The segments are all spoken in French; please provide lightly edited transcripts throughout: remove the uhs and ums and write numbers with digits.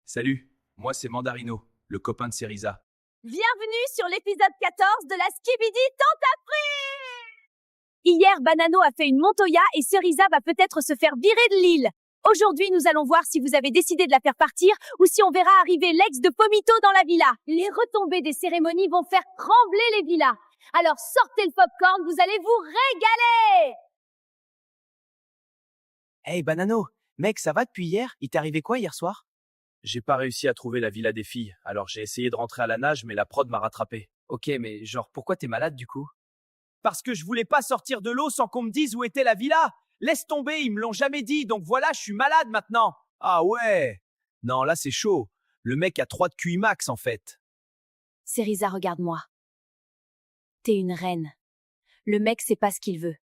Salut, moi c'est Mandarino, le copain de Cerisa. Bienvenue sur l'épisode 14 de la Skibidi Tentafree. Hier, Banano a fait une Montoya et Cerisa va peut-être se faire virer de l'île. Aujourd'hui, nous allons voir si vous avez décidé de la faire partir ou si on verra arriver l'ex de Pomito dans la villa. Les retombées des cérémonies vont faire trembler les villas. Alors sortez le popcorn, vous allez vous régaler. Hey Banano, mec, ça va depuis hier? Il t'est arrivé quoi hier soir? J'ai pas réussi à trouver la villa des filles, alors j'ai essayé de rentrer à la nage, mais la prod m'a rattrapé. Ok, mais genre, pourquoi t'es malade du coup? Parce que je voulais pas sortir de l'eau sans qu'on me dise où était la villa. Laisse tomber, ils me l'ont jamais dit, donc voilà, je suis malade maintenant. Ah ouais. Non, là c'est chaud. Le mec a 3 de QI max en fait. Cerisa, regarde-moi. T'es une reine. Le mec sait pas ce qu'il veut.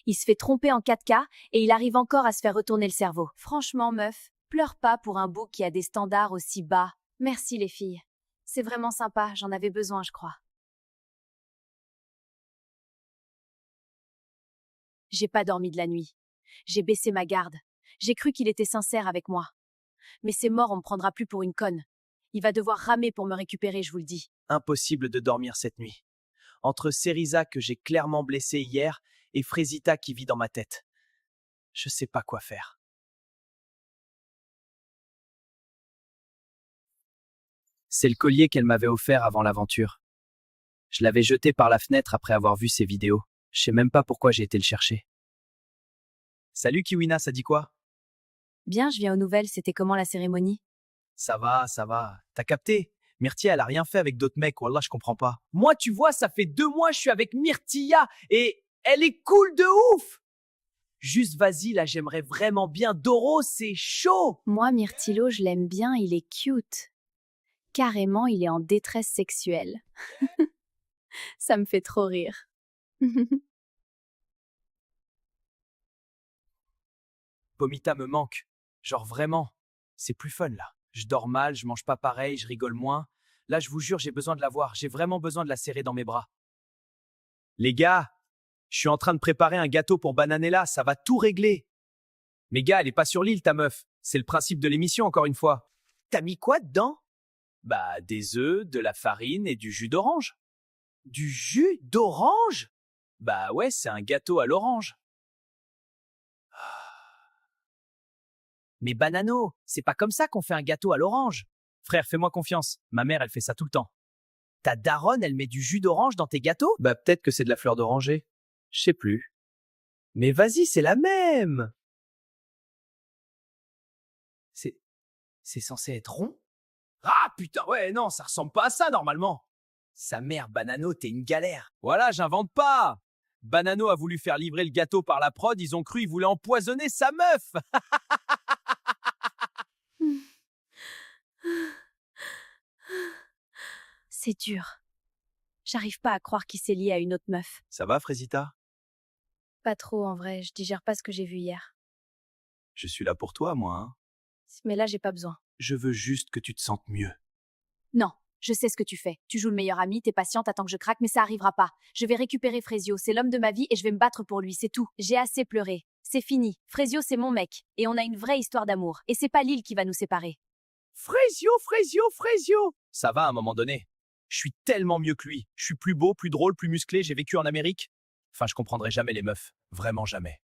Il se fait tromper en 4K et il arrive encore à se faire retourner le cerveau. Franchement, meuf, pleure pas pour un bouc qui a des standards aussi bas. Merci les filles. C'est vraiment sympa, j'en avais besoin, je crois. J'ai pas dormi de la nuit. J'ai baissé ma garde. J'ai cru qu'il était sincère avec moi. Mais c'est mort, on me prendra plus pour une conne. Il va devoir ramer pour me récupérer, je vous le dis. Impossible de dormir cette nuit. Entre Cerisa que j'ai clairement blessé hier et Frésita qui vit dans ma tête. Je sais pas quoi faire. C'est le collier qu'elle m'avait offert avant l'aventure. Je l'avais jeté par la fenêtre après avoir vu ses vidéos. Je sais même pas pourquoi j'ai été le chercher. Salut Kiwina, ça dit quoi? Bien, je viens aux nouvelles, c'était comment la cérémonie? Ça va, ça va. T'as capté? Myrtilla, elle a rien fait avec d'autres mecs, wallah, je comprends pas. Moi, tu vois, ça fait 2 mois, je suis avec Myrtilla et elle est cool de ouf! Juste vas-y, là, j'aimerais vraiment bien. Doro, c'est chaud! Moi, Myrtilo, je l'aime bien, il est cute. Carrément, il est en détresse sexuelle. Ça me fait trop rire. Pomita me manque. Genre vraiment. C'est plus fun, là. Je dors mal, je mange pas pareil, je rigole moins. Là, je vous jure, j'ai besoin de la voir. J'ai vraiment besoin de la serrer dans mes bras. Les gars, je suis en train de préparer un gâteau pour Bananella, ça va tout régler. Mais gars, elle est pas sur l'île, ta meuf. C'est le principe de l'émission, encore une fois. T'as mis quoi dedans? Bah, des œufs, de la farine et du jus d'orange. Du jus d'orange? Bah ouais, c'est un gâteau à l'orange. Mais Banano, c'est pas comme ça qu'on fait un gâteau à l'orange. Frère, fais-moi confiance. Ma mère, elle fait ça tout le temps. Ta daronne, elle met du jus d'orange dans tes gâteaux? Bah peut-être que c'est de la fleur d'oranger. Je sais plus. Mais vas-y, c'est la même! C'est censé être rond? Ah putain, ouais, non, ça ressemble pas à ça normalement. Sa mère, Banano, t'es une galère. Voilà, j'invente pas. Banano a voulu faire livrer le gâteau par la prod, ils ont cru il voulait empoisonner sa meuf. C'est dur. J'arrive pas à croire qu'il s'est lié à une autre meuf. Ça va, Frésita? Pas trop, en vrai, je digère pas ce que j'ai vu hier. Je suis là pour toi, moi. Hein. Mais là, j'ai pas besoin. Je veux juste que tu te sentes mieux. Non, je sais ce que tu fais. Tu joues le meilleur ami, t'es patiente, attends que je craque, mais ça arrivera pas. Je vais récupérer Frésio, c'est l'homme de ma vie et je vais me battre pour lui, c'est tout. J'ai assez pleuré. C'est fini. Frésio, c'est mon mec. Et on a une vraie histoire d'amour. Et c'est pas l'île qui va nous séparer. Frésio, Frésio, Frésio. Ça va à un moment donné. Je suis tellement mieux que lui. Je suis plus beau, plus drôle, plus musclé, j'ai vécu en Amérique. Enfin, je comprendrai jamais les meufs. Vraiment jamais.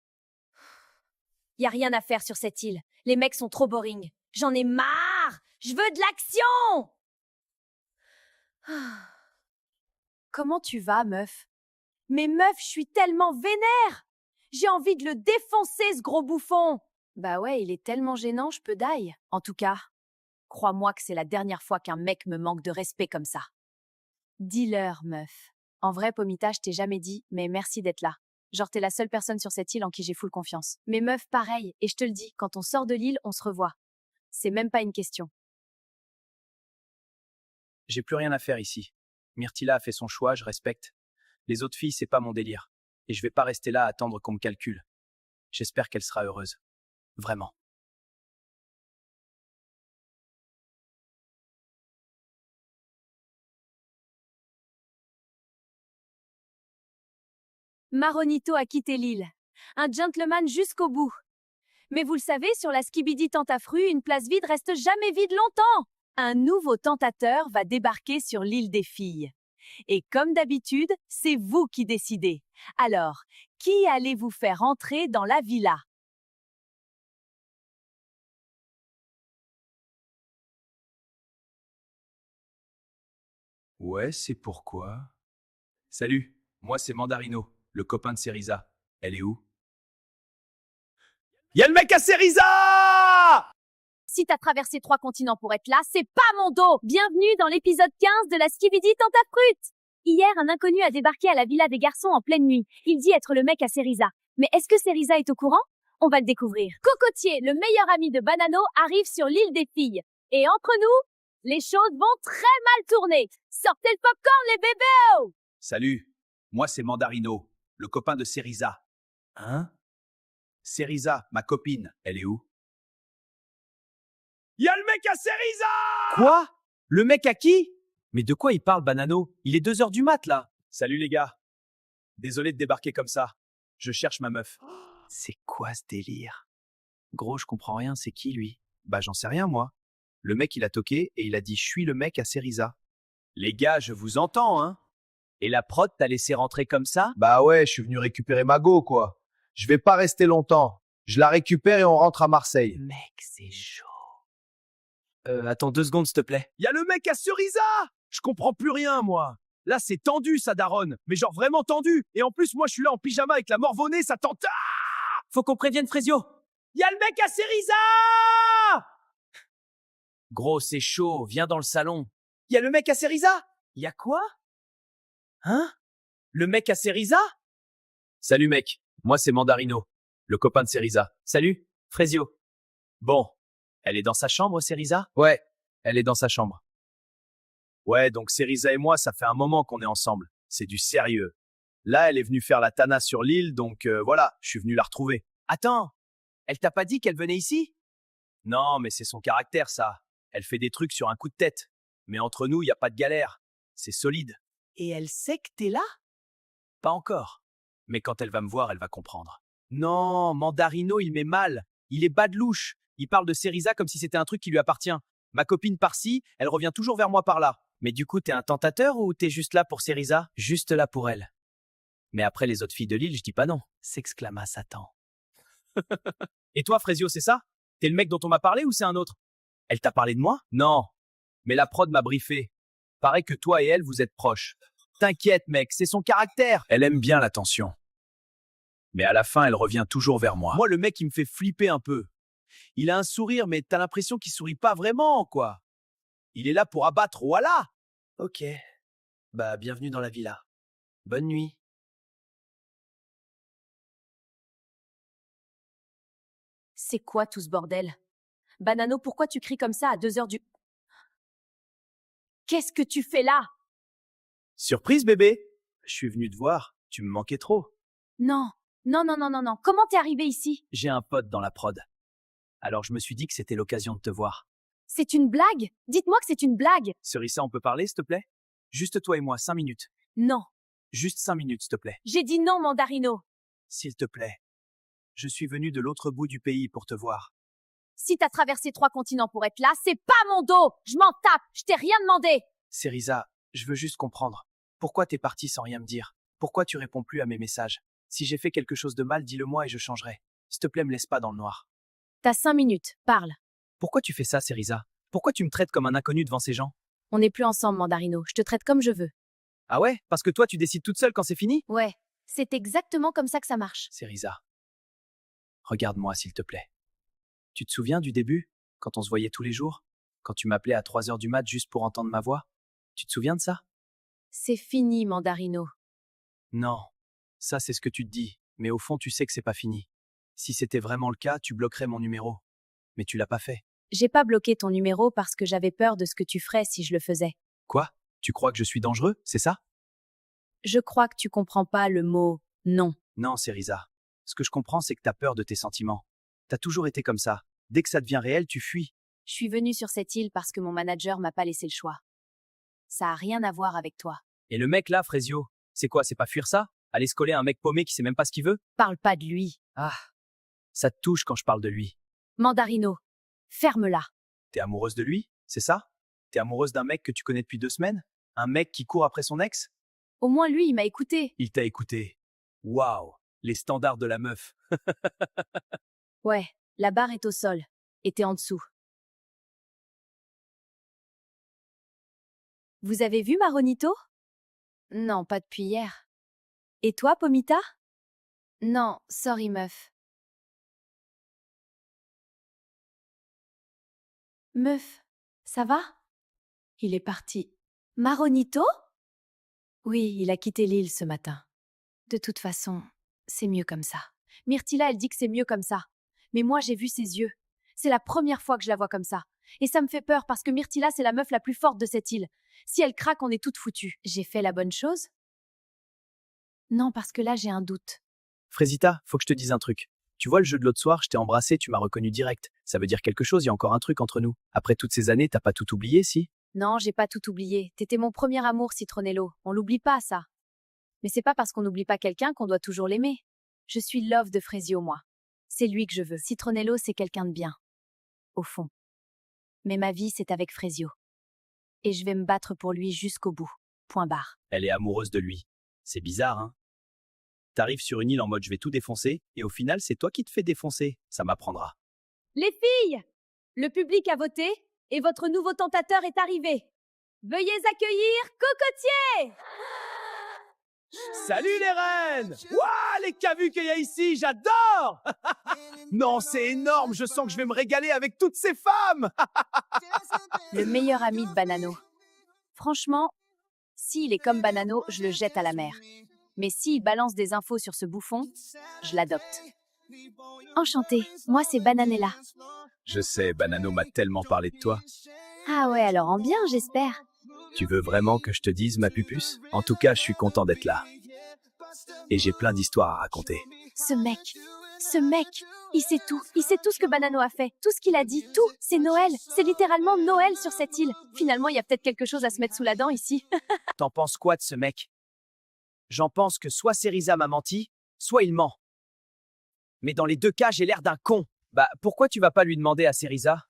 Y a rien à faire sur cette île. Les mecs sont trop boring. J'en ai marre. Je veux de l'action. Comment tu vas, meuf? Mais meuf, je suis tellement vénère. J'ai envie de le défoncer, ce gros bouffon. Bah ouais, il est tellement gênant, je peux die. En tout cas, crois-moi que c'est la dernière fois qu'un mec me manque de respect comme ça. Dis-leur, meuf. En vrai, Pomita, je t'ai jamais dit, mais merci d'être là. Genre, t'es la seule personne sur cette île en qui j'ai full confiance. Mais meuf, pareil, et je te le dis, quand on sort de l'île, on se revoit. C'est même pas une question. J'ai plus rien à faire ici. Myrtilla a fait son choix, je respecte. Les autres filles, c'est pas mon délire. Et je vais pas rester là à attendre qu'on me calcule. J'espère qu'elle sera heureuse. Vraiment. Maronito a quitté l'île. Un gentleman jusqu'au bout. Mais vous le savez, sur la Skibidi Tentafru, une place vide reste jamais vide longtemps. Un nouveau tentateur va débarquer sur l'île des filles. Et comme d'habitude, c'est vous qui décidez. Alors, qui allez-vous faire entrer dans la villa? Ouais, c'est pourquoi. Salut, moi c'est Mandarino, le copain de Cerisa. Elle est où? Y'a le mec à Cerisa! Si t'as traversé 3 continents pour être là, c'est pas mon dos. Bienvenue dans l'épisode 15 de la Skibidi Tentafruit. Hier, un inconnu a débarqué à la villa des garçons en pleine nuit. Il dit être le mec à Cerisa. Mais est-ce que Cerisa est au courant? On va le découvrir. Cocotier, le meilleur ami de Banano, arrive sur l'île des filles. Et entre nous, les choses vont très mal tourner. Sortez le popcorn, les bébés! Salut, moi c'est Mandarino, le copain de Cerisa. Hein? Cerisa, ma copine, elle est où? Y'a le mec à Cerisa! Quoi? Le mec à qui? Mais de quoi il parle, Banano? Il est 2 heures du mat, là. Salut les gars. Désolé de débarquer comme ça. Je cherche ma meuf. C'est quoi ce délire? Gros, je comprends rien, c'est qui, lui? Bah j'en sais rien moi. Le mec il a toqué et il a dit je suis le mec à Cerisa. Les gars, je vous entends hein. Et la prod t'a laissé rentrer comme ça? Bah ouais, je suis venu récupérer ma go, quoi. Je vais pas rester longtemps. Je la récupère et on rentre à Marseille. Mec, c'est chaud. Attends 2 secondes, s'il te plaît. Y'a le mec à Cerisa! Je comprends plus rien moi. Là c'est tendu ça daronne. Mais genre vraiment tendu. Et en plus moi je suis là en pyjama avec la morvonnée, ça tente. Ah! Faut qu'on prévienne Frésio. Y'a le mec à Cerisa! Gros, c'est chaud, viens dans le salon. Y'a le mec à Cerisa? Y a quoi? Hein? Le mec à Cerisa? Salut mec, moi c'est Mandarino, le copain de Cerisa. Salut, Frésio. Bon, Elle est dans sa chambre, Cerisa? ouais, elle est dans sa chambre. Ouais, donc Cerisa et moi, ça fait un moment qu'on est ensemble. C'est du sérieux. Là, elle est venue faire la tana sur l'île, donc voilà, je suis venu la retrouver. Attends, elle t'a pas dit qu'elle venait ici? Non, mais c'est son caractère, ça. Elle fait des trucs sur un coup de tête. Mais entre nous, y a pas de galère. C'est solide. Et elle sait que t'es là? Pas encore. Mais quand elle va me voir, elle va comprendre. Non, Mandarino, il met mal. Il est bas de louche. Il parle de Cerisa comme si c'était un truc qui lui appartient. Ma copine par-ci, elle revient toujours vers moi par-là. Mais du coup, t'es un tentateur ou t'es juste là pour Cerisa? Juste là pour elle. Mais après les autres filles de l'île, je dis pas non, s'exclama Satan. Et toi, Frésio, c'est ça? T'es le mec dont on m'a parlé ou c'est un autre? Elle t'a parlé de moi? Non. Mais la prod m'a briefé. Paraît que toi et elle, vous êtes proches. T'inquiète, mec, c'est son caractère. Elle aime bien l'attention. Mais à la fin, elle revient toujours vers moi. Moi, le mec, il me fait flipper un peu. Il a un sourire, mais t'as l'impression qu'il sourit pas vraiment, quoi. Il est là pour abattre, voilà. Ok. Bah, bienvenue dans la villa. Bonne nuit. C'est quoi tout ce bordel? Banano, pourquoi tu cries comme ça à 2 heures du... Qu'est-ce que tu fais là? Surprise, bébé. Je suis venu te voir. Tu me manquais trop. Non, non, non, non, non, non. Comment t'es arrivé ici? J'ai un pote dans la prod. Alors je me suis dit que c'était l'occasion de te voir. C'est une blague? Dites-moi que c'est une blague. Cerisa, on peut parler, s'il te plaît? Juste toi et moi, 5 minutes. Non. Juste 5 minutes, s'il te plaît. J'ai dit non, Mandarino. S'il te plaît. Je suis venu de l'autre bout du pays pour te voir. Si t'as traversé 3 continents pour être là, c'est pas mon dos. Je m'en tape. Je t'ai rien demandé. Cerisa, je veux juste comprendre. Pourquoi t'es parti sans rien me dire? Pourquoi tu réponds plus à mes messages? Si j'ai fait quelque chose de mal, dis-le-moi et je changerai. S'il te plaît, me laisse pas dans le noir. T'as 5 minutes. Parle. Pourquoi tu fais ça, Cerisa? Pourquoi tu me traites comme un inconnu devant ces gens? On n'est plus ensemble, Mandarino. Je te traite comme je veux. Ah ouais? Parce que toi, tu décides toute seule quand c'est fini? Ouais. C'est exactement comme ça que ça marche. Cerisa, regarde-moi, s'il te plaît. Tu te souviens du début? Quand on se voyait tous les jours? Quand tu m'appelais à 3 heures du mat juste pour entendre ma voix? Tu te souviens de ça? C'est fini, Mandarino. Non. Ça, c'est ce que tu te dis. Mais au fond, tu sais que c'est pas fini. Si c'était vraiment le cas, tu bloquerais mon numéro. Mais tu l'as pas fait. J'ai pas bloqué ton numéro parce que j'avais peur de ce que tu ferais si je le faisais. Quoi? Tu crois que je suis dangereux, c'est ça? Je crois que tu comprends pas le mot non. Non, Cerisa. Ce que je comprends, c'est que t'as peur de tes sentiments. T'as toujours été comme ça. Dès que ça devient réel, tu fuis. Je suis venue sur cette île parce que mon manager m'a pas laissé le choix. Ça a rien à voir avec toi. Et le mec là, Frésio, c'est quoi? C'est pas fuir ça? Aller se coller à un mec paumé qui sait même pas ce qu'il veut? Parle pas de lui. Ah. Ça te touche quand je parle de lui. Mandarino, ferme-la. T'es amoureuse de lui? C'est ça? T'es amoureuse d'un mec que tu connais depuis 2 semaines? Un mec qui court après son ex? Au moins lui, il m'a écouté. Il t'a écouté. Waouh! Les standards de la meuf. Ouais, la barre est au sol. Et t'es en dessous. Vous avez vu Maronito? Non, pas depuis hier. Et toi, Pomita? Non, sorry meuf. Meuf, ça va? Il est parti. Maronito? Oui, il a quitté l'île ce matin. De toute façon, c'est mieux comme ça. Myrtilla, elle dit que c'est mieux comme ça. Mais moi, j'ai vu ses yeux. C'est la première fois que je la vois comme ça. Et ça me fait peur parce que Myrtilla, c'est la meuf la plus forte de cette île. Si elle craque, on est toutes foutues. J'ai fait la bonne chose? Non, parce que là, j'ai un doute. Frésita, faut que je te dise un truc. Tu vois le jeu de l'autre soir, je t'ai embrassé, tu m'as reconnu direct. Ça veut dire quelque chose, il y a encore un truc entre nous. Après toutes ces années, t'as pas tout oublié, si? Non, j'ai pas tout oublié. T'étais mon premier amour, Citronello. On l'oublie pas, ça. Mais c'est pas parce qu'on n'oublie pas quelqu'un qu'on doit toujours l'aimer. Je suis love de Frésio, moi. C'est lui que je veux. Citronello, c'est quelqu'un de bien. Au fond. Mais ma vie, c'est avec Frésio. Et je vais me battre pour lui jusqu'au bout. Point barre. Elle est amoureuse de lui. C'est bizarre, hein? T'arrives sur une île en mode je vais tout défoncer, et au final, c'est toi qui te fais défoncer. Ça m'apprendra. Les filles! Le public a voté et votre nouveau tentateur est arrivé. Veuillez accueillir Cocotier! Salut les reines! Waouh, les cavus qu'il y a ici, j'adore! Non, c'est énorme, je sens que je vais me régaler avec toutes ces femmes! Le meilleur ami de Banano. Franchement, s'il est comme Banano, je le jette à la mer. Mais s'il balance des infos sur ce bouffon, je l'adopte. Enchantée, moi c'est Bananella. Je sais, Banano m'a tellement parlé de toi. Ah ouais, alors en bien, j'espère. Tu veux vraiment que je te dise, ma pupuce? En tout cas, je suis content d'être là. Et j'ai plein d'histoires à raconter. Ce mec, il sait tout ce que Banano a fait, tout ce qu'il a dit, tout, c'est Noël, c'est littéralement Noël sur cette île. Finalement, il y a peut-être quelque chose à se mettre sous la dent ici. T'en penses quoi de ce mec? J'en pense que soit Cerisa m'a menti, soit il ment. Mais dans les deux cas, j'ai l'air d'un con. Bah, pourquoi tu vas pas lui demander à Cerisa?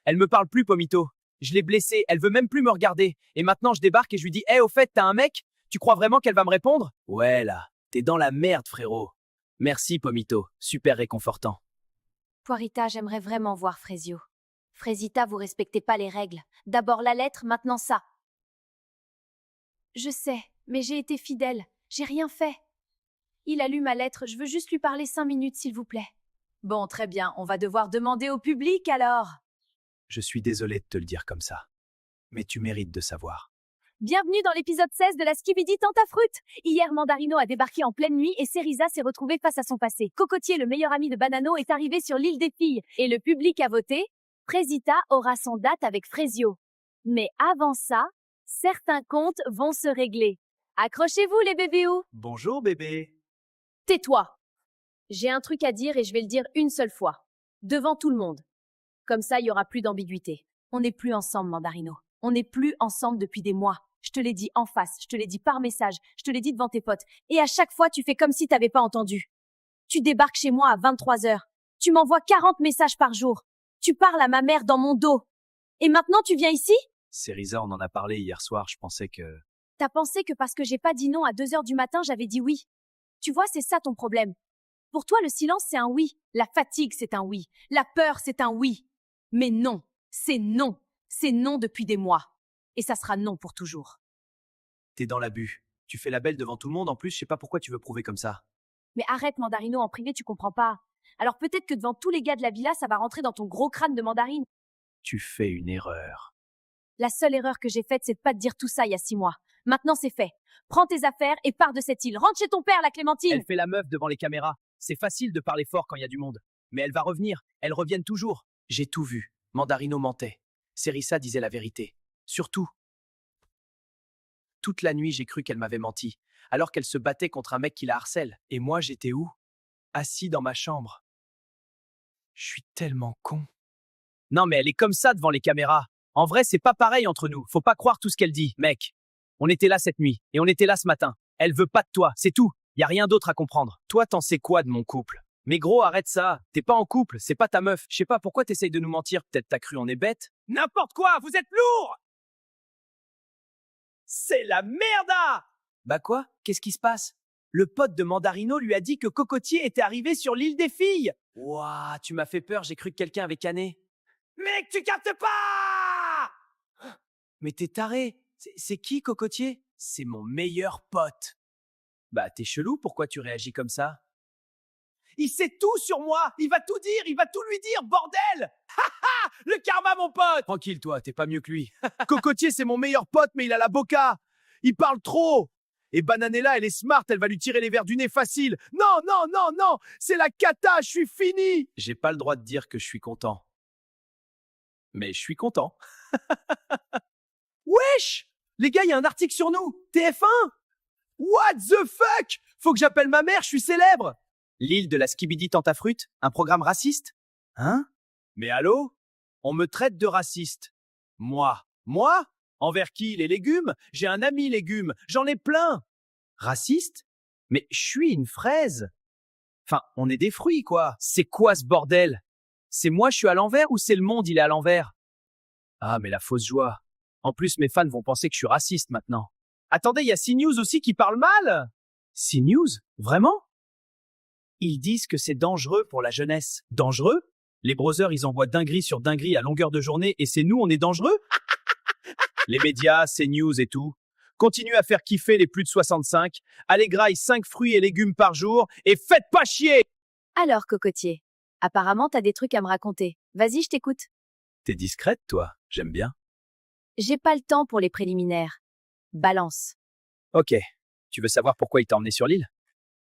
Elle me parle plus, Pomito. Je l'ai blessée, elle veut même plus me regarder. Et maintenant, je débarque et je lui dis, au fait, t'as un mec? Tu crois vraiment qu'elle va me répondre? Ouais, là, t'es dans la merde, frérot. Merci, Pomito. Super réconfortant. Poirita, j'aimerais vraiment voir Frésio. Frésita, vous respectez pas les règles. D'abord la lettre, maintenant ça. Je sais, mais j'ai été fidèle. J'ai rien fait. Il a lu ma lettre, je veux juste lui parler 5 minutes, s'il vous plaît. Bon, très bien, on va devoir demander au public alors. Je suis désolé de te le dire comme ça. Mais tu mérites de savoir. Bienvenue dans l'épisode 16 de la Skibidi Tentafruit. Hier, Mandarino a débarqué en pleine nuit et Cerisa s'est retrouvée face à son passé. Cocotier, le meilleur ami de Banano, est arrivé sur l'île des filles. Et le public a voté. Frésita aura son date avec Frésio. Mais avant ça, certains comptes vont se régler. Accrochez-vous les bébéous. Bonjour, bébé. Tais-toi. J'ai un truc à dire et je vais le dire une seule fois. Devant tout le monde. Comme ça, il n'y aura plus d'ambiguïté. On n'est plus ensemble, Mandarino. On n'est plus ensemble depuis des mois. Je te l'ai dit en face, je te l'ai dit par message, je te l'ai dit devant tes potes. Et à chaque fois, tu fais comme si t'avais pas entendu. Tu débarques chez moi à 23 heures. Tu m'envoies 40 messages par jour. Tu parles à ma mère dans mon dos. Et maintenant, tu viens ici? Cerisa, on en a parlé hier soir, je pensais que... T'as pensé que parce que j'ai pas dit non à 2 heures du matin, j'avais dit oui. Tu vois, c'est ça ton problème. Pour toi, le silence, c'est un oui. La fatigue, c'est un oui. La peur, c'est un oui. Mais non, c'est non. C'est non depuis des mois. Et ça sera non pour toujours. T'es dans l'abus. Tu fais la belle devant tout le monde, en plus, je sais pas pourquoi tu veux prouver comme ça. Mais arrête, Mandarino, en privé, tu comprends pas. Alors peut-être que devant tous les gars de la villa, ça va rentrer dans ton gros crâne de mandarine. Tu fais une erreur. La seule erreur que j'ai faite, c'est de pas te dire tout ça il y a 6 mois. Maintenant, c'est fait. Prends tes affaires et pars de cette île. Rentre chez ton père, la Clémentine. Elle fait la meuf devant les caméras. C'est facile de parler fort quand il y a du monde. Mais elle va revenir. Elles reviennent toujours. J'ai tout vu. Mandarino mentait. Cerisa disait la vérité. Surtout. Toute la nuit, j'ai cru qu'elle m'avait menti, alors qu'elle se battait contre un mec qui la harcèle. Et moi, j'étais où? Assis dans ma chambre. Je suis tellement con. Non, mais elle est comme ça devant les caméras. En vrai, c'est pas pareil entre nous. Faut pas croire tout ce qu'elle dit, mec. On était là cette nuit, et on était là ce matin. Elle veut pas de toi, c'est tout. Y a rien d'autre à comprendre. Toi, t'en sais quoi de mon couple? Mais gros, arrête ça. T'es pas en couple, c'est pas ta meuf. Je sais pas pourquoi t'essayes de nous mentir. Peut-être t'as cru on est bête. N'importe quoi, vous êtes lourd! C'est la merda! Bah quoi? Qu'est-ce qui se passe? Le pote de Mandarino lui a dit que Cocotier était arrivé sur l'île des filles. Ouah, tu m'as fait peur, j'ai cru que quelqu'un avait canné. Mec, tu captes pas! Mais t'es taré. C'est qui, Cocotier? C'est mon meilleur pote. Bah, t'es chelou, pourquoi tu réagis comme ça? Il sait tout sur moi! Il va tout dire, il va tout lui dire, bordel! Ha ha! Le karma, mon pote! Tranquille, toi, t'es pas mieux que lui. Cocotier, c'est mon meilleur pote, mais il a la boca. Il parle trop. Et Bananella, elle est smart, elle va lui tirer les verres du nez facile. Non, non, non, non, c'est la cata, je suis fini. J'ai pas le droit de dire que je suis content. Mais je suis content. Wesh! Les gars, il y a un article sur nous. TF1? What the fuck? Faut que j'appelle ma mère, je suis célèbre. L'île de la Skibidi Tentafrute, un programme raciste? Hein? Mais allô? On me traite de raciste. Moi? Moi? Envers qui? Les légumes? J'ai un ami légumes, j'en ai plein. Raciste? Mais je suis une fraise. Enfin, on est des fruits, quoi. C'est quoi ce bordel? C'est moi, je suis à l'envers ou c'est le monde, il est à l'envers? Ah, mais la fausse joie. En plus, mes fans vont penser que je suis raciste maintenant. Attendez, il y a CNews aussi qui parle mal. CNews? Vraiment? Ils disent que c'est dangereux pour la jeunesse. Dangereux? Les browsers, ils envoient dinguerie sur dinguerie à longueur de journée et c'est nous, on est dangereux? Les médias, CNews et tout. Continuez à faire kiffer les plus de 65. Allez graille 5 fruits et légumes par jour et faites pas chier! Alors, Cocotier, apparemment, t'as des trucs à me raconter. Vas-y, je t'écoute. T'es discrète, toi. J'aime bien. J'ai pas le temps pour les préliminaires. Balance. Ok. Tu veux savoir pourquoi il t'a emmené sur l'île?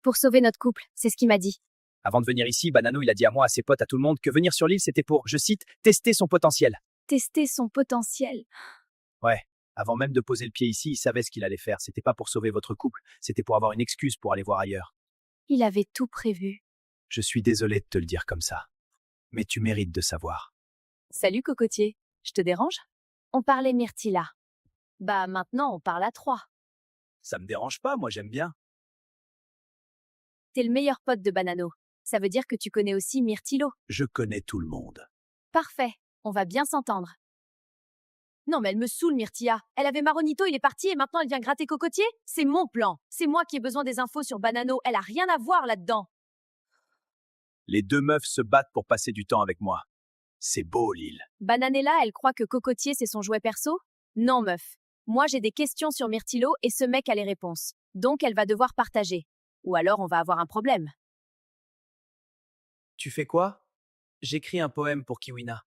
Pour sauver notre couple, c'est ce qu'il m'a dit. Avant de venir ici, Banano, il a dit à moi, à ses potes, à tout le monde, que venir sur l'île, c'était pour, je cite, tester son potentiel. Tester son potentiel. Ouais. Avant même de poser le pied ici, il savait ce qu'il allait faire. C'était pas pour sauver votre couple, c'était pour avoir une excuse pour aller voir ailleurs. Il avait tout prévu. Je suis désolé de te le dire comme ça. Mais tu mérites de savoir. Salut, Cocotier. Je te dérange? On parlait myrtille là. Bah, maintenant, on parle à 3. Ça me dérange pas, moi j'aime bien. T'es le meilleur pote de Banano. Ça veut dire que tu connais aussi Myrtilo. Je connais tout le monde. Parfait. On va bien s'entendre. Non, mais elle me saoule, Myrtilla. Elle avait Maronito, il est parti et maintenant elle vient gratter Cocotier? C'est mon plan. C'est moi qui ai besoin des infos sur Banano. Elle a rien à voir là-dedans. Les deux meufs se battent pour passer du temps avec moi. C'est beau, l'île. Bananella, elle croit que Cocotier, c'est son jouet perso? Non, meuf. Moi, j'ai des questions sur Myrtilo et ce mec a les réponses. Donc, elle va devoir partager. Ou alors, on va avoir un problème. Tu fais quoi? J'écris un poème pour Kiwina.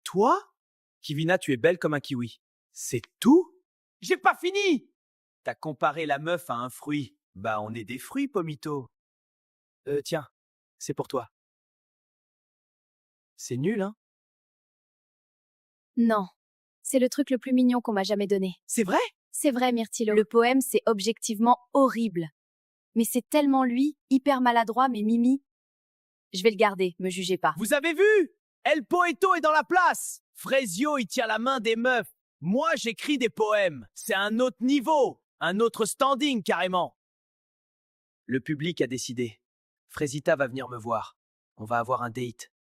Toi? Kiwina, tu es belle comme un kiwi. C'est tout? J'ai pas fini! T'as comparé la meuf à un fruit. Bah, on est des fruits, Pomito. Tiens, c'est pour toi. C'est nul, hein? Non. C'est le truc le plus mignon qu'on m'a jamais donné. C'est vrai? C'est vrai, Myrtilo. Le poème, c'est objectivement horrible. Mais c'est tellement lui, hyper maladroit, mais Mimi. Je vais le garder, me jugez pas. Vous avez vu? El Poeto est dans la place! Frezio, il tient la main des meufs. Moi, j'écris des poèmes. C'est un autre niveau. Un autre standing, carrément. Le public a décidé. Frezita va venir me voir. On va avoir un date.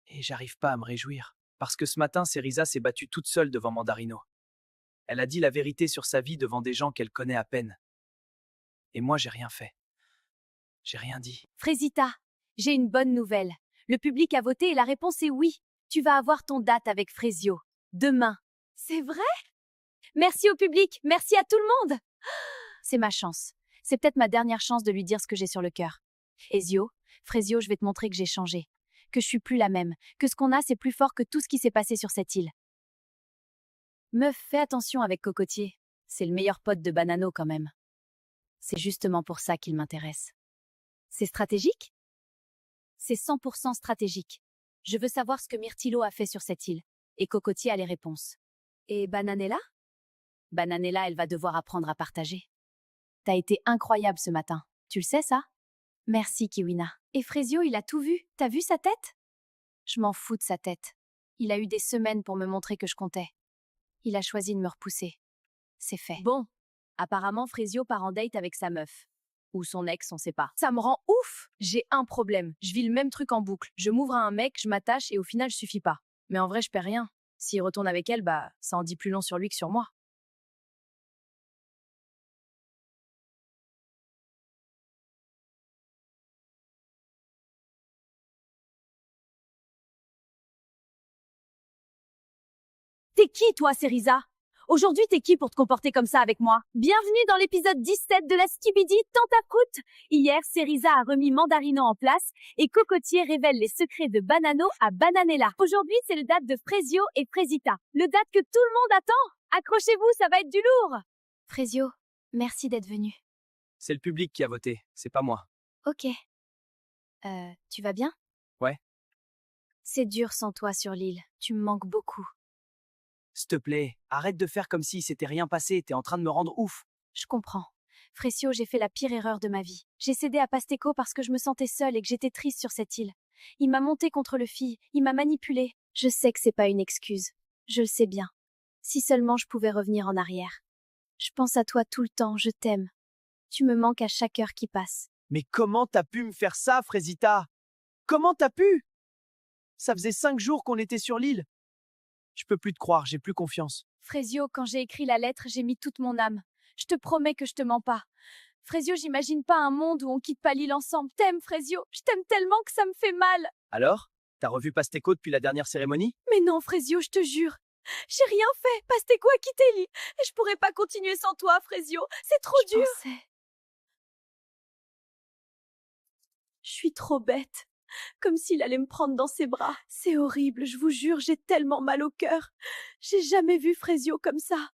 Et j'arrive pas à me réjouir. Parce que ce matin, Cerisa s'est battue toute seule devant Mandarino. Elle a dit la vérité sur sa vie devant des gens qu'elle connaît à peine. Et moi, j'ai rien fait. J'ai rien dit. Frésita, j'ai une bonne nouvelle. Le public a voté et la réponse est oui. Tu vas avoir ton date avec Frésio. Demain. C'est vrai? Merci au public. Merci à tout le monde. C'est ma chance. C'est peut-être ma dernière chance de lui dire ce que j'ai sur le cœur. Frésio, je vais te montrer que j'ai changé. Que je suis plus la même. Que ce qu'on a, c'est plus fort que tout ce qui s'est passé sur cette île. Meuf, fais attention avec Cocotier. C'est le meilleur pote de Banano quand même. C'est justement pour ça qu'il m'intéresse. C'est stratégique? C'est 100% stratégique. Je veux savoir ce que Myrtilo a fait sur cette île. Et Cocotier a les réponses. Et Bananella? Bananella, elle va devoir apprendre à partager. T'as été incroyable ce matin. Tu le sais, ça? Merci, Kiwina. Et Frésio, il a tout vu. T'as vu sa tête? Je m'en fous de sa tête. Il a eu des semaines pour me montrer que je comptais. Il a choisi de me repousser. C'est fait. Bon. Apparemment, Frésio part en date avec sa meuf. Ou son ex, on sait pas. Ça me rend ouf. J'ai un problème. Je vis le même truc en boucle. Je m'ouvre à un mec, je m'attache et au final, je suffis pas. Mais en vrai, je perds rien. S'il retourne avec elle, bah, ça en dit plus long sur lui que sur moi. T'es qui, toi, Seriza? Aujourd'hui, t'es qui pour te comporter comme ça avec moi? Bienvenue dans l'épisode 17 de la Skibidi Tentacroûte. Hier, Seriza a remis Mandarino en place et Cocotier révèle les secrets de Banano à Bananella. Aujourd'hui, c'est le date de Frezio et Frezita. Le date que tout le monde attend. Accrochez-vous, ça va être du lourd. Frezio, merci d'être venu. C'est le public qui a voté, c'est pas moi. Ok. Tu vas bien? Ouais. C'est dur sans toi sur l'île. Tu me manques beaucoup. S'il te plaît, arrête de faire comme si s'était rien passé, t'es en train de me rendre ouf. Je comprends. Frécio, j'ai fait la pire erreur de ma vie. J'ai cédé à Pasteco parce que je me sentais seule et que j'étais triste sur cette île. Il m'a monté contre le fille, il m'a manipulée. Je sais que c'est pas une excuse. Je le sais bien. Si seulement je pouvais revenir en arrière. Je pense à toi tout le temps, je t'aime. Tu me manques à chaque heure qui passe. Mais comment t'as pu me faire ça, Frésita? Comment t'as pu? Ça faisait 5 jours qu'on était sur l'île. Je peux plus te croire, j'ai plus confiance. Frésio, quand j'ai écrit la lettre, j'ai mis toute mon âme. Je te promets que je te mens pas. Frésio, j'imagine pas un monde où on quitte pas l'île ensemble. T'aimes, Frésio. Je t'aime tellement que ça me fait mal. Alors? T'as revu Pasteco depuis la dernière cérémonie? Mais non, Frésio, je te jure. J'ai rien fait. Pasteco a quitté l'île. Et je pourrais pas continuer sans toi, Frésio. C'est trop dur. Je suis trop bête. Comme s'il allait me prendre dans ses bras. C'est horrible, je vous jure, j'ai tellement mal au cœur. J'ai jamais vu Frésio comme ça.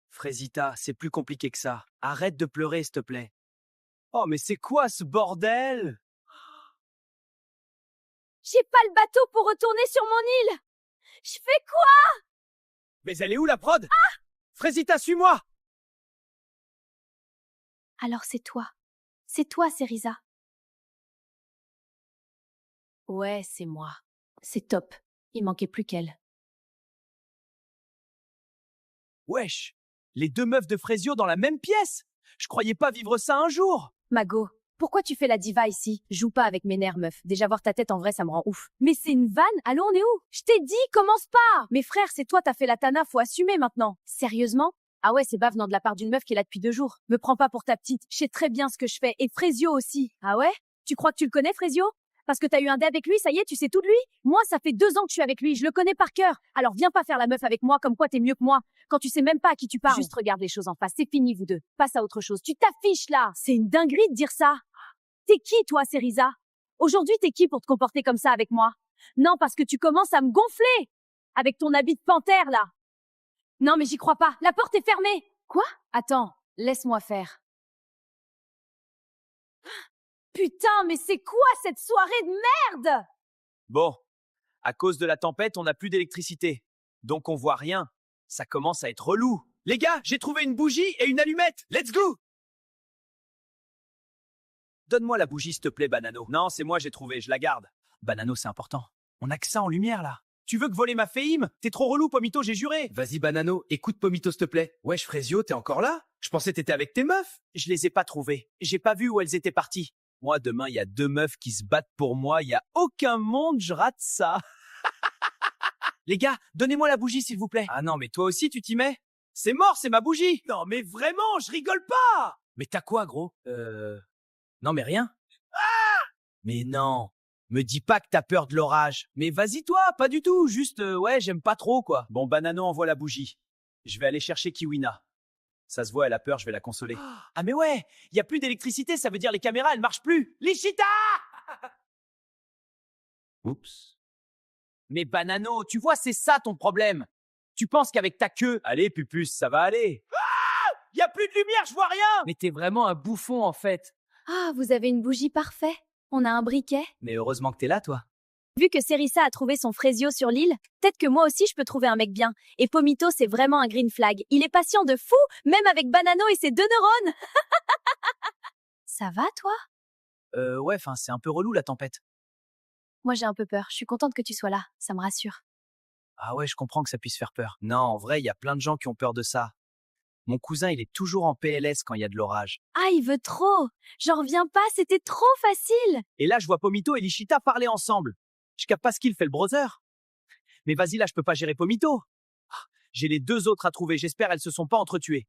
Frésita, c'est plus compliqué que ça. Arrête de pleurer, s'il te plaît. Oh, mais c'est quoi ce bordel? J'ai pas le bateau pour retourner sur mon île. Je fais quoi? Mais elle est où la prod? Ah! Frésita, suis-moi! Alors c'est toi. C'est toi, Seriza. Ouais, c'est moi. C'est top. Il manquait plus qu'elle. Wesh! Les deux meufs de Frésio dans la même pièce! Je croyais pas vivre ça un jour! Mago, pourquoi tu fais la diva ici? Joue pas avec mes nerfs, meuf. Déjà voir ta tête en vrai, ça me rend ouf. Mais c'est une vanne? Allô, on est où? Je t'ai dit, commence pas! Mes frères, c'est toi, t'as fait la tana, faut assumer maintenant. Sérieusement? Ah ouais, c'est bas venant de la part d'une meuf qui est là depuis 2 jours. Me prends pas pour ta petite. Je sais très bien ce que je fais. Et Frésio aussi. Ah ouais? Tu crois que tu le connais, Frésio? Parce que t'as eu un dé avec lui, ça y est, tu sais tout de lui? Moi, ça fait 2 ans que je suis avec lui, je le connais par cœur. Alors viens pas faire la meuf avec moi comme quoi t'es mieux que moi. Quand tu sais même pas à qui tu parles. Juste regarde les choses en face, c'est fini vous deux. Passe à autre chose. Tu t'affiches là. C'est une dinguerie de dire ça. T'es qui, toi, Seriza? Aujourd'hui, t'es qui pour te comporter comme ça avec moi? Non, parce que tu commences à me gonfler. Avec ton habit de panthère, là. Non, mais j'y crois pas. La porte est fermée. Quoi? Attends, laisse-moi faire. Putain, mais c'est quoi cette soirée de merde? Bon, à cause de la tempête, on n'a plus d'électricité. Donc on voit rien. Ça commence à être relou. Les gars, j'ai trouvé une bougie et une allumette. Let's go! Donne-moi la bougie, s'il te plaît, Banano. Non, c'est moi, j'ai trouvé, je la garde. Banano, c'est important. On a que ça en lumière, là. Tu veux que voler ma féime? T'es trop relou, Pomito, j'ai juré. Vas-y, Banano, écoute Pomito, s'il te plaît. Wesh, Frésio, t'es encore là? Je pensais t'étais avec tes meufs. Je les ai pas trouvées. J'ai pas vu où elles étaient parties. Moi, demain, il y a 2 meufs qui se battent pour moi. Il y a aucun monde, je rate ça. Les gars, donnez-moi la bougie, s'il vous plaît. Ah non, mais toi aussi, tu t'y mets? C'est mort, c'est ma bougie. Non, mais vraiment, je rigole pas. Mais t'as quoi, gros? Non, mais rien. Mais non. Me dis pas que t'as peur de l'orage. Mais vas-y, toi, pas du tout. Juste, ouais, j'aime pas trop, quoi. Bon, Banano envoie la bougie. Je vais aller chercher Kiwina. Ça se voit, elle a peur, je vais la consoler. Ah, mais ouais, y a plus d'électricité, ça veut dire les caméras, elles marchent plus. Lichita! Oups. Mais Banano, tu vois, c'est ça ton problème. Tu penses qu'avec ta queue... Allez, Pupus, ça va aller. Ah! Y a plus de lumière, je vois rien! Mais t'es vraiment un bouffon, en fait. Ah, vous avez une bougie parfaite. On a un briquet. Mais heureusement que t'es là, toi. Vu que Serissa a trouvé son Frésio sur l'île, peut-être que moi aussi je peux trouver un mec bien. Et Pomito, c'est vraiment un green flag. Il est patient de fou, même avec Banano et ses 2 neurones. Ça va, toi? Ouais, enfin, c'est un peu relou, la tempête. Moi, j'ai un peu peur. Je suis contente que tu sois là. Ça me rassure. Ah ouais, je comprends que ça puisse faire peur. Non, en vrai, il y a plein de gens qui ont peur de ça. Mon cousin, il est toujours en PLS quand il y a de l'orage. Ah, il veut trop. J'en reviens pas, c'était trop facile. Et là, je vois Pomito et Lichita parler ensemble. Je capte pas ce qu'il fait le brother. Mais vas-y, là, je peux pas gérer Pomito. Ah, j'ai les deux autres à trouver. J'espère elles se sont pas entretuées.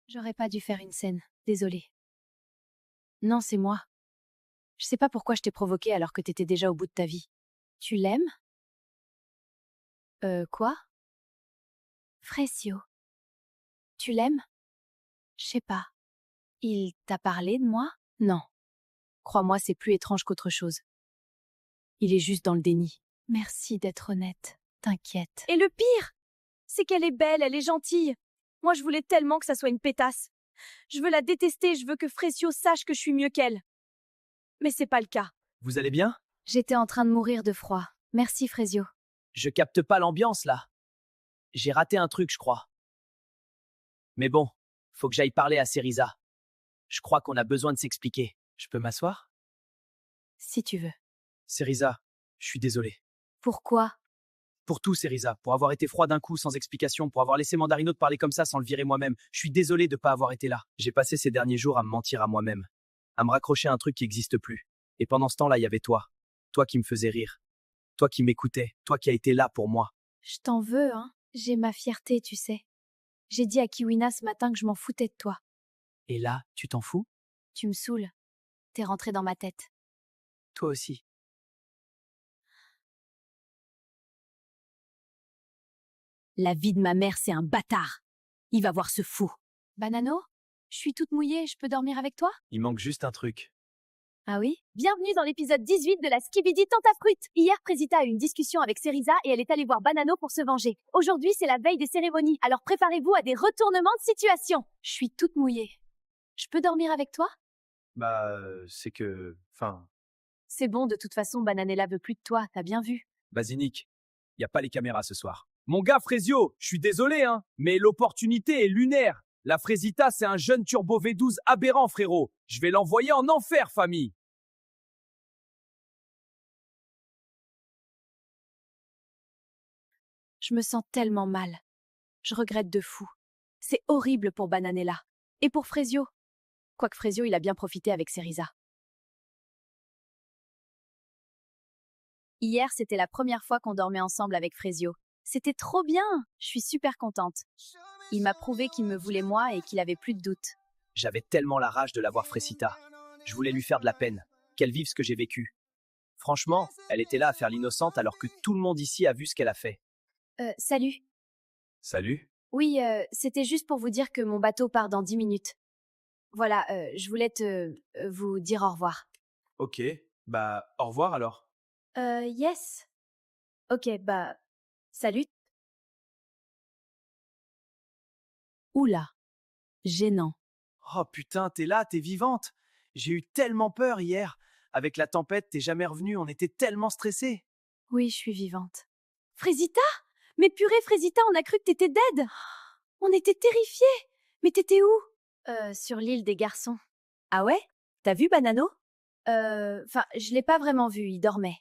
J'aurais pas dû faire une scène. Désolée. Non, c'est moi. Je sais pas pourquoi je t'ai provoqué alors que t'étais déjà au bout de ta vie. Tu l'aimes? Quoi? Frecio. Tu l'aimes? Je sais pas. Il t'a parlé de moi? Non. Crois-moi, c'est plus étrange qu'autre chose. Il est juste dans le déni. Merci d'être honnête. T'inquiète. Et le pire, c'est qu'elle est belle, elle est gentille. Moi, je voulais tellement que ça soit une pétasse. Je veux la détester, je veux que Frecio sache que je suis mieux qu'elle. Mais c'est pas le cas. Vous allez bien? J'étais en train de mourir de froid. Merci, Frecio. Je capte pas l'ambiance, là. J'ai raté un truc, je crois. Mais bon, faut que j'aille parler à Cerisa. Je crois qu'on a besoin de s'expliquer. Je peux m'asseoir? Si tu veux. Cerisa, je suis désolé. Pourquoi? Pour tout, Cerisa. Pour avoir été froid d'un coup, sans explication, pour avoir laissé Mandarino te parler comme ça sans le virer moi-même. Je suis désolé de pas avoir été là. J'ai passé ces derniers jours à me mentir à moi-même. À me raccrocher à un truc qui n'existe plus. Et pendant ce temps-là, il y avait toi. Toi qui me faisais rire. Toi qui m'écoutais. Toi qui as été là pour moi. Je t'en veux, hein. J'ai ma fierté, tu sais. J'ai dit à Kiwina ce matin que je m'en foutais de toi. Et là, tu t'en fous? Tu me saoules. T'es rentré dans ma tête. Toi aussi. La vie de ma mère, c'est un bâtard. Il va voir ce fou. Banano? Je suis toute mouillée, je peux dormir avec toi? Il manque juste un truc. Ah oui? Bienvenue dans l'épisode 18 de la Skibidi Tentafruit. Hier, Présita a eu une discussion avec Cerisa et elle est allée voir Banano pour se venger. Aujourd'hui, c'est la veille des cérémonies, alors préparez-vous à des retournements de situation. Je suis toute mouillée. Je peux dormir avec toi? Bah, c'est que... Enfin... C'est bon, de toute façon, Bananella veut plus de toi, t'as bien vu. Vas-y, Nick. Y a pas les caméras ce soir. Mon gars Frésio, je suis désolé, hein, mais l'opportunité est lunaire. La Frésita, c'est un jeune turbo V12 aberrant, frérot. Je vais l'envoyer en enfer, famille. Je me sens tellement mal. Je regrette de fou. C'est horrible pour Bananella. Et pour Frésio. Quoique Frésio, il a bien profité avec Cerisa. Hier, c'était la première fois qu'on dormait ensemble avec Frésio. C'était trop bien. Je suis super contente. Il m'a prouvé qu'il me voulait moi et qu'il avait plus de doute. J'avais tellement la rage de la voir Frésita. Je voulais lui faire de la peine. Qu'elle vive ce que j'ai vécu. Franchement, elle était là à faire l'innocente alors que tout le monde ici a vu ce qu'elle a fait. Salut. Salut. Oui, c'était juste pour vous dire que mon bateau part dans 10 minutes. Voilà, je voulais vous dire au revoir. Ok, bah, au revoir alors. Yes. Ok, bah, salut. Oula, gênant. Oh putain, t'es là, t'es vivante. J'ai eu tellement peur hier. Avec la tempête, t'es jamais revenue, on était tellement stressés. Oui, je suis vivante. Frésita? Mais purée, Frésita, on a cru que t'étais dead. On était terrifiés. Mais t'étais où? Sur l'île des garçons. Ah ouais? T'as vu Banano? Enfin, je l'ai pas vraiment vu, il dormait.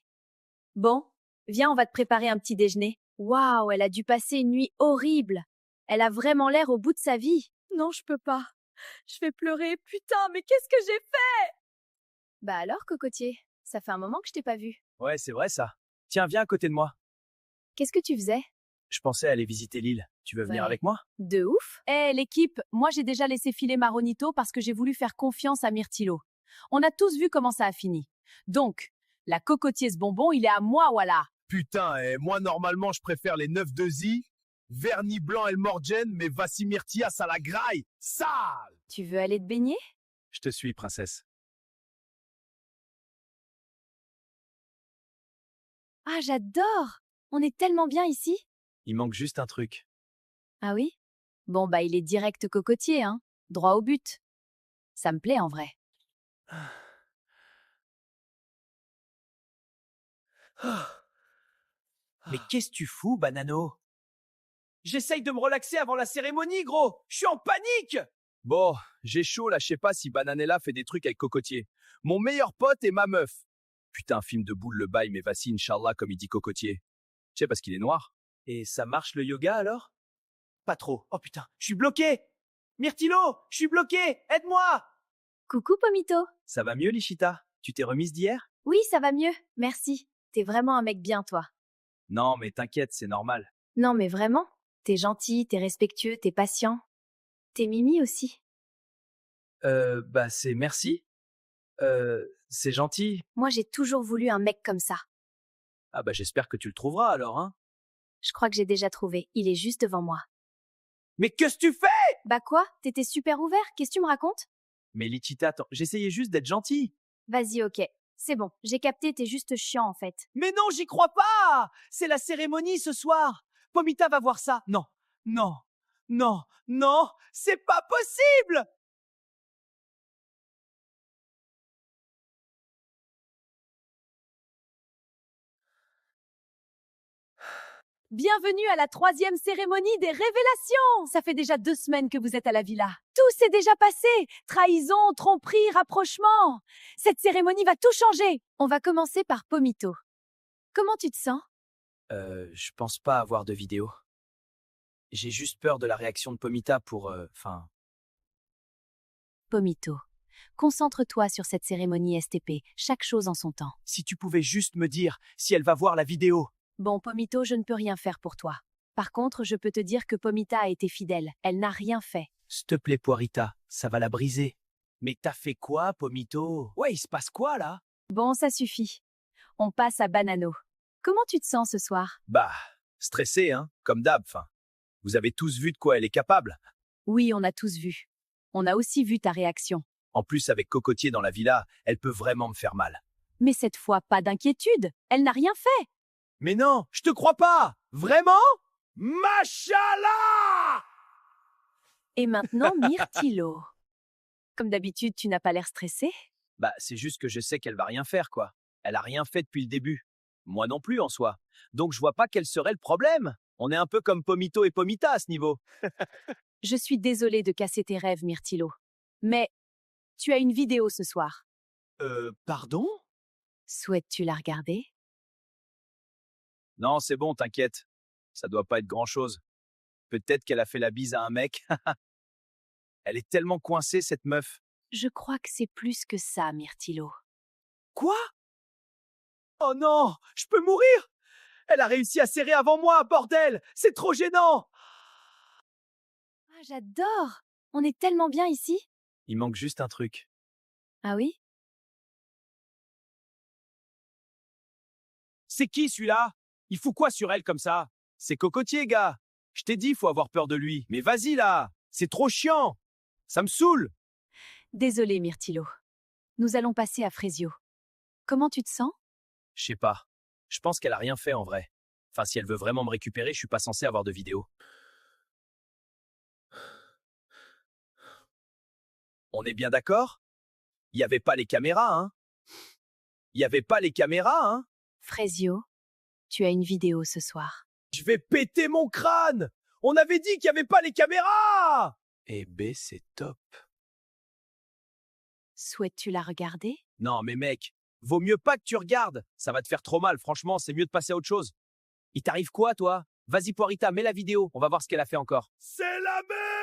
Bon, viens, on va te préparer un petit déjeuner. Waouh, elle a dû passer une nuit horrible. Elle a vraiment l'air au bout de sa vie. Non, je peux pas. Je vais pleurer. Putain, mais qu'est-ce que j'ai fait? Bah alors, cocotier, ça fait un moment que je t'ai pas vu. Ouais, c'est vrai ça. Tiens, viens à côté de moi. Qu'est-ce que tu faisais? Je pensais aller visiter l'île. Tu veux venir Ouais. avec moi? De ouf. L'équipe, moi j'ai déjà laissé filer Maronito parce que j'ai voulu faire confiance à Myrtilo. On a tous vu comment ça a fini. Donc, la cocotier ce bonbon, il est à moi, voilà. Putain, et moi normalement je préfère les 9 de Zi, Vernis Blanc El Morgen, mais Vassimirtia ça la graille, sale. Tu veux aller te baigner? Je te suis, princesse. Ah, j'adore. On est tellement bien ici. Il manque juste un truc. Ah oui? Bon, bah il est direct cocotier, hein. Droit au but. Ça me plaît en vrai. Mais qu'est-ce que tu fous, Banano? J'essaye de me relaxer avant la cérémonie, gros. Je suis en panique. Bon, j'ai chaud là, je sais pas si Bananella fait des trucs avec Cocotier. Mon meilleur pote et ma meuf. Putain, film de boule le bail, mais vas-y, Inch'Allah, comme il dit Cocotier. Tu sais, parce qu'il est noir. Et ça marche le yoga alors? Pas trop. Oh putain, je suis bloqué. Myrtilo, je suis bloqué, aide-moi! Coucou Pomito. Ça va mieux, Lichita? Tu t'es remise d'hier? Oui, ça va mieux. Merci. T'es vraiment un mec bien, toi. Non, mais t'inquiète, c'est normal. Non, mais vraiment. T'es gentil, t'es respectueux, t'es patient. T'es mimi aussi. Bah c'est merci. C'est gentil. Moi, j'ai toujours voulu un mec comme ça. Ah bah j'espère que tu le trouveras alors, hein. Je crois que j'ai déjà trouvé. Il est juste devant moi. Mais qu'est-ce que tu fais? Bah quoi? T'étais super ouvert? Qu'est-ce que tu me racontes? Mais Lichita, attends, j'essayais juste d'être gentil. Vas-y, ok. C'est bon. J'ai capté, t'es juste chiant en fait. Mais non, j'y crois pas! C'est la cérémonie ce soir! Pomita va voir ça! Non, non, non, non, c'est pas possible! Bienvenue à la 3e cérémonie des révélations. Ça fait déjà 2 semaines que vous êtes à la villa. Tout s'est déjà passé. Trahison, tromperie, rapprochement. Cette cérémonie va tout changer. On va commencer par Pomito. Comment tu te sens? Je pense pas avoir de vidéo. J'ai juste peur de la réaction de Pomita pour, Pomito. Concentre-toi sur cette cérémonie STP. Chaque chose en son temps. si tu pouvais juste me dire si elle va voir la vidéo. Bon, Pomito, je ne peux rien faire pour toi. Par contre, je peux te dire que Pomita a été fidèle. Elle n'a rien fait. S'il te plaît, Poirita, ça va la briser. Mais t'as fait quoi, Pomito? Ouais, il se passe quoi, là? Bon, ça suffit. On passe à Banano. Comment tu te sens ce soir? Bah, stressé, hein, comme d'hab, fin. Vous avez tous vu de quoi elle est capable. Oui, on a tous vu. On a aussi vu ta réaction. En plus, avec Cocotier dans la villa, elle peut vraiment me faire mal. Mais cette fois, pas d'inquiétude. Elle n'a rien fait. Mais non, je te crois pas! Vraiment? Machallah! Et maintenant, Myrtilo. Comme d'habitude, tu n'as pas l'air stressé? Bah, c'est juste que je sais qu'elle va rien faire, quoi. Elle a rien fait depuis le début. Moi non plus, en soi. Donc je vois pas quel serait le problème. On est un peu comme Pomito et Pomita à ce niveau. Je suis désolée de casser tes rêves, Myrtilo. Mais tu as une vidéo ce soir. Pardon? Souhaites-tu la regarder? Non, c'est bon, t'inquiète. Ça doit pas être grand-chose. Peut-être qu'elle a fait la bise à un mec. Elle est tellement coincée, cette meuf. Je crois que c'est plus que ça, Myrtilo. Quoi? Oh non, je peux mourir! Elle a réussi à serrer avant moi, bordel! C'est trop gênant! Ah, j'adore! On est tellement bien ici. Il manque juste un truc. Ah oui? C'est qui celui-là? Il fout quoi sur elle comme ça? C'est Cocotier, gars! Je t'ai dit, faut avoir peur de lui. Mais vas-y là! C'est trop chiant! Ça me saoule! Désolée, Myrtilo. Nous allons passer à Frésio. Comment tu te sens? Je sais pas. Je pense qu'elle a rien fait en vrai. Enfin, si elle veut vraiment me récupérer, je suis pas censé avoir de vidéo. On est bien d'accord? Il y avait pas les caméras, hein? Il y avait pas les caméras, hein? Frésio, tu as une vidéo ce soir. Je vais péter mon crâne! On avait dit qu'il y avait pas les caméras! Eh ben, c'est top. Souhaites-tu la regarder? Non, mais mec, vaut mieux pas que tu regardes. Ça va te faire trop mal, franchement, c'est mieux de passer à autre chose. Il t'arrive quoi, toi? Vas-y, Poirita, mets la vidéo. On va voir ce qu'elle a fait encore. C'est la merde!